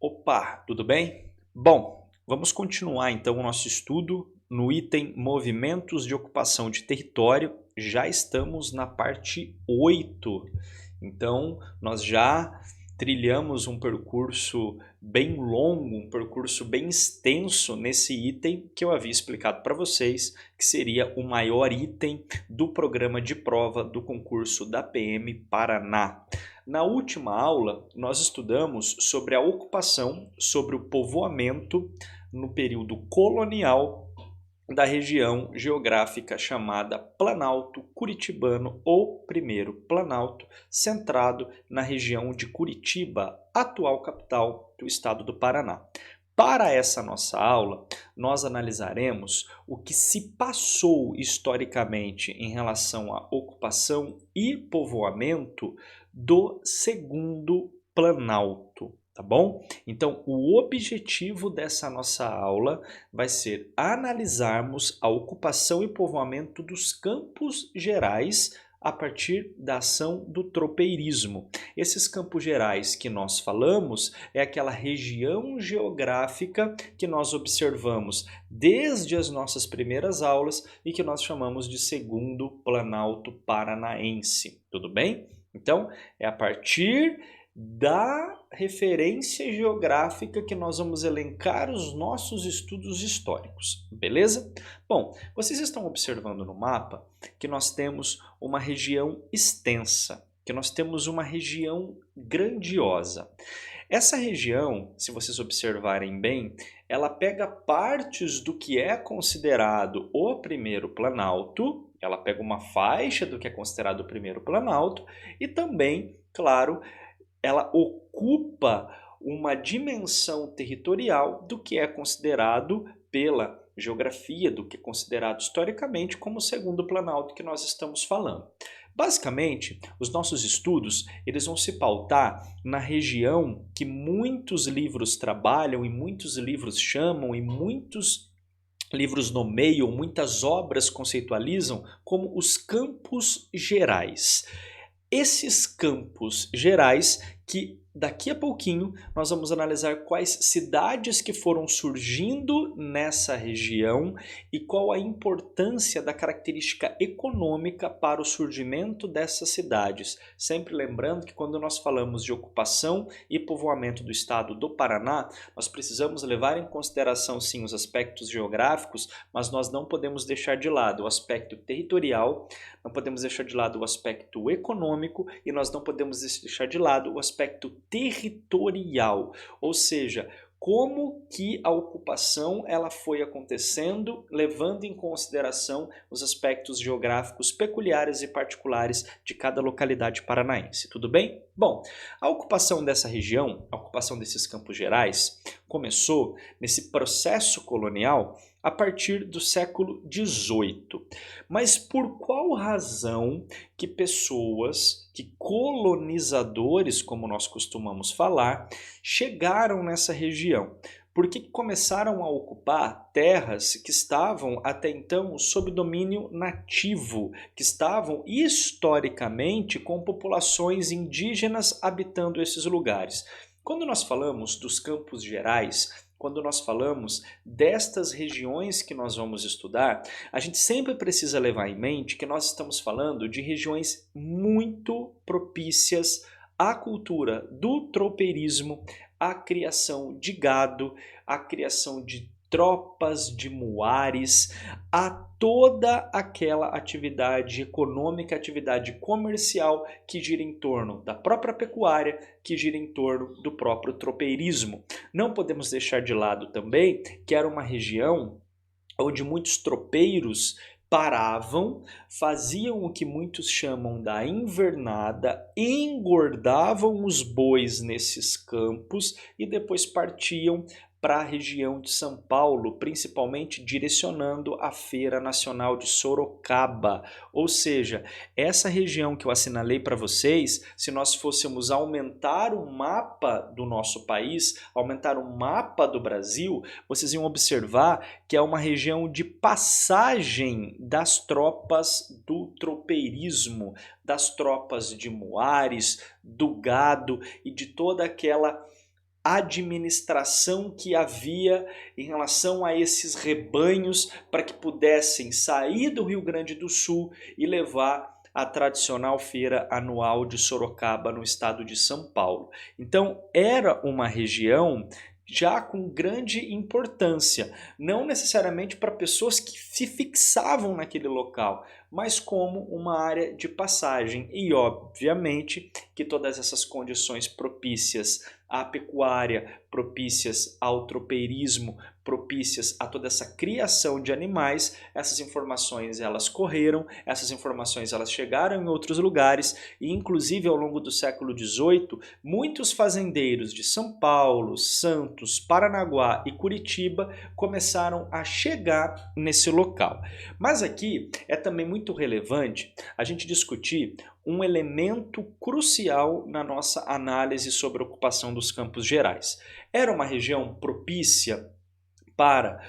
Opa, tudo bem? Bom, vamos continuar então o nosso estudo no item Movimentos de Ocupação de Território. Já estamos na parte 8. Então, nós já trilhamos um percurso bem longo, um percurso bem extenso nesse item que eu havia explicado para vocês, que seria o maior item do programa de prova do concurso da PM Paraná. Na última aula, nós estudamos sobre a ocupação, sobre o povoamento no período colonial da região geográfica chamada Planalto Curitibano ou Primeiro Planalto, centrado na região de Curitiba, atual capital do estado do Paraná. Para essa nossa aula, nós analisaremos o que se passou historicamente em relação à ocupação e povoamento do Segundo Planalto, tá bom? Então, o objetivo dessa nossa aula vai ser analisarmos a ocupação e povoamento dos Campos Gerais a partir da ação do tropeirismo. Esses Campos Gerais que nós falamos é aquela região geográfica que nós observamos desde as nossas primeiras aulas e que nós chamamos de Segundo Planalto Paranaense, tudo bem? Então, é a partir da referência geográfica que nós vamos elencar os nossos estudos históricos, beleza? Bom, vocês estão observando no mapa que nós temos uma região extensa, que nós temos uma região grandiosa. Essa região, se vocês observarem bem, ela pega partes do que é considerado o Primeiro Planalto, ela pega uma faixa do que é considerado o Primeiro Planalto e também, claro, ela ocupa uma dimensão territorial do que é considerado pela geografia, do que é considerado historicamente como o Segundo Planalto que nós estamos falando. Basicamente, os nossos estudos eles vão se pautar na região que muitos livros trabalham e muitos livros chamam e muitos livros nomeiam, muitas obras conceitualizam como os Campos Gerais. Esses Campos Gerais que daqui a pouquinho nós vamos analisar quais cidades que foram surgindo nessa região e qual a importância da característica econômica para o surgimento dessas cidades. Sempre lembrando que quando nós falamos de ocupação e povoamento do estado do Paraná, nós precisamos levar em consideração sim os aspectos geográficos, mas nós não podemos deixar de lado o aspecto territorial, não podemos deixar de lado o aspecto econômico e nós não podemos deixar de lado o aspecto territorial, ou seja, como que a ocupação ela foi acontecendo, levando em consideração os aspectos geográficos peculiares e particulares de cada localidade paranaense, tudo bem? Bom, a ocupação dessa região, a ocupação desses Campos Gerais, começou nesse processo colonial a partir do século XVIII. Mas por qual razão que pessoas, que colonizadores, como nós costumamos falar, chegaram nessa região? Por que começaram a ocupar terras que estavam até então sob domínio nativo, que estavam historicamente com populações indígenas habitando esses lugares? Quando nós falamos dos Campos Gerais, quando nós falamos destas regiões que nós vamos estudar, a gente sempre precisa levar em mente que nós estamos falando de regiões muito propícias à cultura do tropeirismo, à criação de gado, à criação de tropas de muares, a toda aquela atividade econômica, atividade comercial que gira em torno da própria pecuária, que gira em torno do próprio tropeirismo. Não podemos deixar de lado também que era uma região onde muitos tropeiros paravam, faziam o que muitos chamam da invernada, engordavam os bois nesses campos e depois partiam para a região de São Paulo, principalmente direcionando a Feira Nacional de Sorocaba. Ou seja, essa região que eu assinalei para vocês, se nós fôssemos aumentar o mapa do nosso país, aumentar o mapa do Brasil, vocês iam observar que é uma região de passagem das tropas do tropeirismo, das tropas de muares, do gado e de toda aquela administração que havia em relação a esses rebanhos para que pudessem sair do Rio Grande do Sul e levar a tradicional feira anual de Sorocaba no estado de São Paulo. Então era uma região já com grande importância, não necessariamente para pessoas que se fixavam naquele local, mas como uma área de passagem. E obviamente que todas essas condições propícias à pecuária, propícias ao tropeirismo, propícias a toda essa criação de animais, essas informações elas correram, essas informações elas chegaram em outros lugares e inclusive ao longo do século XVIII, muitos fazendeiros de São Paulo, Santos, Paranaguá e Curitiba começaram a chegar nesse local. Mas aqui é também muito relevante a gente discutir um elemento crucial na nossa análise sobre a ocupação dos Campos Gerais. Era uma região propícia para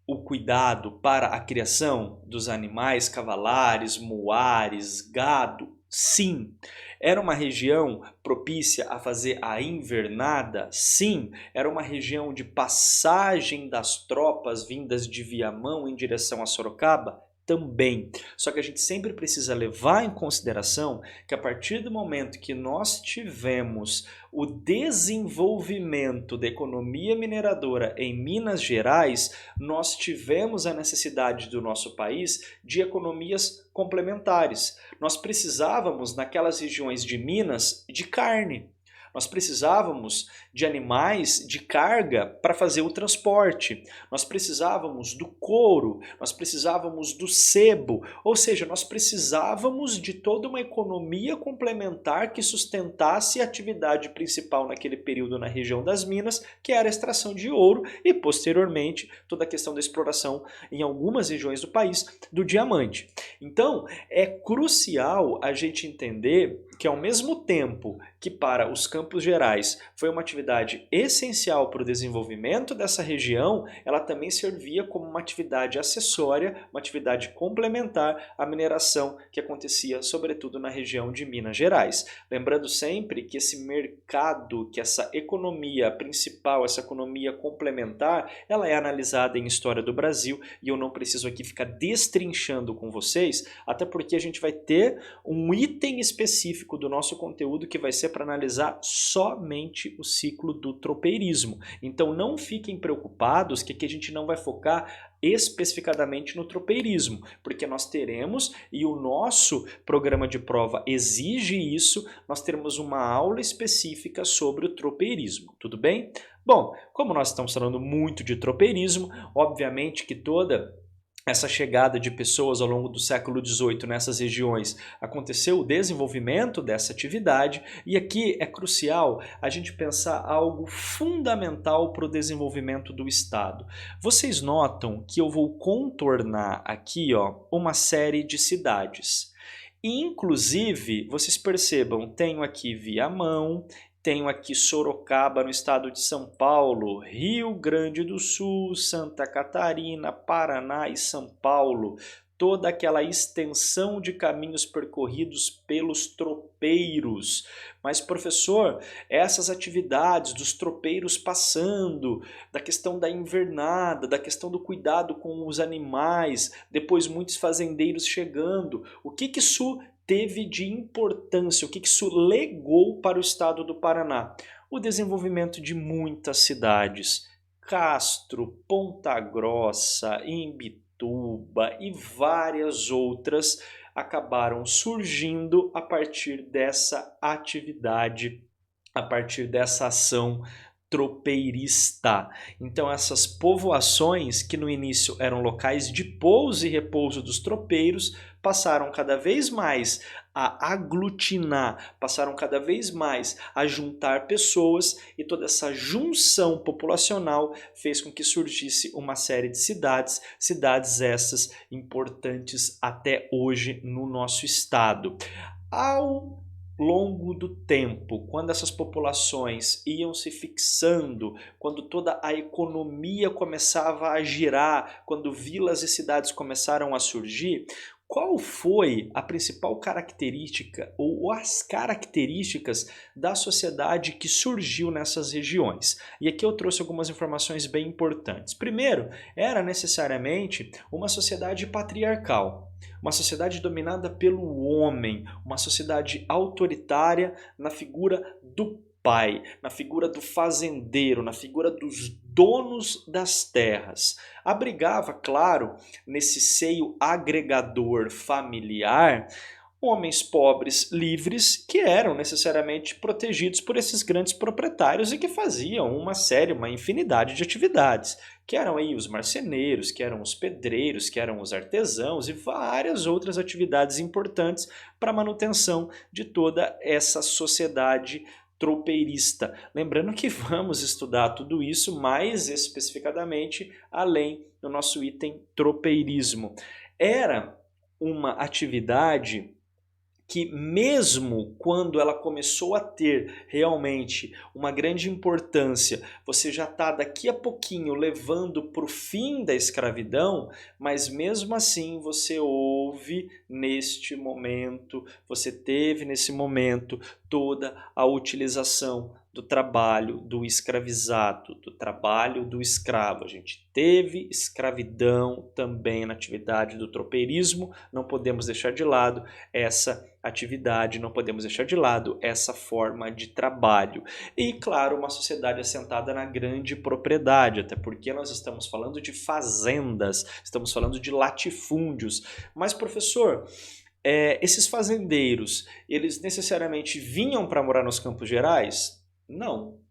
o cuidado, para a criação dos animais cavalares, muares, gado? Sim. Era uma região propícia a fazer a invernada? Sim. Era uma região de passagem das tropas vindas de Viamão em direção a Sorocaba? Também. Só que a gente sempre precisa levar em consideração que a partir do momento que nós tivemos o desenvolvimento da economia mineradora em Minas Gerais, nós tivemos a necessidade do nosso país de economias complementares. Nós precisávamos, naquelas regiões de Minas, de carne. Nós precisávamos de animais de carga para fazer o transporte. Nós precisávamos do couro, nós precisávamos do sebo, ou seja, nós precisávamos de toda uma economia complementar que sustentasse a atividade principal naquele período na região das Minas, que era a extração de ouro e, posteriormente, toda a questão da exploração em algumas regiões do país do diamante. Então, é crucial a gente entender que ao mesmo tempo que para os Campos Gerais foi uma atividade essencial para o desenvolvimento dessa região, ela também servia como uma atividade acessória, uma atividade complementar à mineração que acontecia sobretudo na região de Minas Gerais. Lembrando sempre que esse mercado, que essa economia principal, essa economia complementar, ela é analisada em História do Brasil e eu não preciso aqui ficar destrinchando com vocês, até porque a gente vai ter um item específico do nosso conteúdo que vai ser para analisar somente o ciclo do tropeirismo. Então não fiquem preocupados que aqui a gente não vai focar especificadamente no tropeirismo, porque nós teremos, e o nosso programa de prova exige isso, nós teremos uma aula específica sobre o tropeirismo, tudo bem? Bom, como nós estamos falando muito de tropeirismo, obviamente que toda essa chegada de pessoas ao longo do século XVIII nessas regiões, aconteceu o desenvolvimento dessa atividade e aqui é crucial a gente pensar algo fundamental para o desenvolvimento do Estado. Vocês notam que eu vou contornar aqui uma série de cidades. E, inclusive, vocês percebam, tenho aqui Viamão, tenho aqui Sorocaba no estado de São Paulo, Rio Grande do Sul, Santa Catarina, Paraná e São Paulo. Toda aquela extensão de caminhos percorridos pelos tropeiros. Mas, professor, essas atividades dos tropeiros passando, da questão da invernada, da questão do cuidado com os animais, depois muitos fazendeiros chegando, o que isso teve de importância, o que isso legou para o estado do Paraná? O desenvolvimento de muitas cidades, Castro, Ponta Grossa, Imbituba e várias outras acabaram surgindo a partir dessa atividade, a partir dessa ação tropeirista. Então essas povoações que no início eram locais de pouso e repouso dos tropeiros passaram cada vez mais a aglutinar, passaram cada vez mais a juntar pessoas e toda essa junção populacional fez com que surgisse uma série de cidades, cidades essas importantes até hoje no nosso estado. Ao longo do tempo, quando essas populações iam se fixando, quando toda a economia começava a girar, quando vilas e cidades começaram a surgir, Qual foi a principal característica ou as características da sociedade que surgiu nessas regiões? E aqui eu trouxe algumas informações bem importantes. Primeiro, era necessariamente uma sociedade patriarcal, uma sociedade dominada pelo homem, uma sociedade autoritária na figura do pai, na figura do fazendeiro, na figura dos donos das terras. Abrigava, claro, nesse seio agregador familiar, homens pobres livres que eram necessariamente protegidos por esses grandes proprietários e que faziam uma infinidade de atividades, que eram aí os marceneiros, que eram os pedreiros, que eram os artesãos e várias outras atividades importantes para a manutenção de toda essa sociedade tropeirista. Lembrando que vamos estudar tudo isso mais especificadamente além do nosso item tropeirismo. Era uma atividade que mesmo quando ela começou a ter realmente uma grande importância, você já está daqui a pouquinho levando para o fim da escravidão, mas mesmo assim você teve nesse momento toda a utilização do trabalho do escravizado, do trabalho do escravo. A gente teve escravidão também na atividade do tropeirismo, não podemos deixar de lado essa atividade, não podemos deixar de lado essa forma de trabalho. E, claro, uma sociedade assentada na grande propriedade, até porque nós estamos falando de fazendas, estamos falando de latifúndios. Mas, professor, esses fazendeiros, eles necessariamente vinham para morar nos Campos Gerais? Não.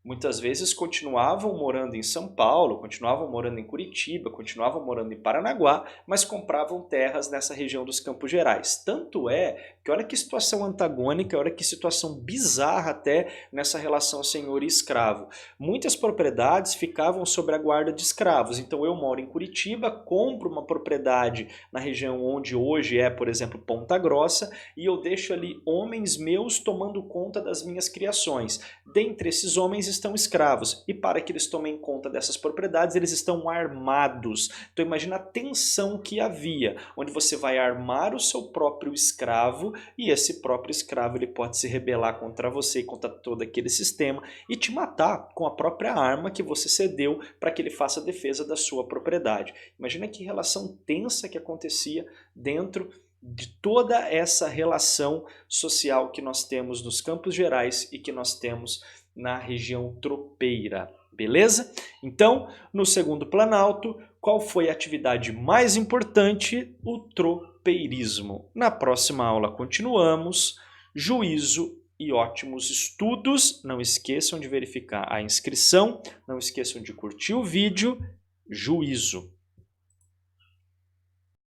Muitas vezes continuavam morando em São Paulo, continuavam morando em Curitiba, continuavam morando em Paranaguá, mas compravam terras nessa região dos Campos Gerais. Tanto é que olha que situação antagônica, olha que situação bizarra até nessa relação senhor e escravo. Muitas propriedades ficavam sob a guarda de escravos. Então eu moro em Curitiba, compro uma propriedade na região onde hoje é, por exemplo, Ponta Grossa, e eu deixo ali homens meus tomando conta das minhas criações. Dentre esses homens estão escravos, e para que eles tomem conta dessas propriedades, eles estão armados. Então imagina a tensão que havia, onde você vai armar o seu próprio escravo, e esse próprio escravo ele pode se rebelar contra você e contra todo aquele sistema, e te matar com a própria arma que você cedeu para que ele faça a defesa da sua propriedade. Imagina que relação tensa que acontecia dentro de toda essa relação social que nós temos nos Campos Gerais e que nós temos na região tropeira, beleza? Então, no segundo planalto, qual foi a atividade mais importante? O tropeirismo. Na próxima aula continuamos. Juízo e ótimos estudos. Não esqueçam de verificar a inscrição, não esqueçam de curtir o vídeo. Juízo.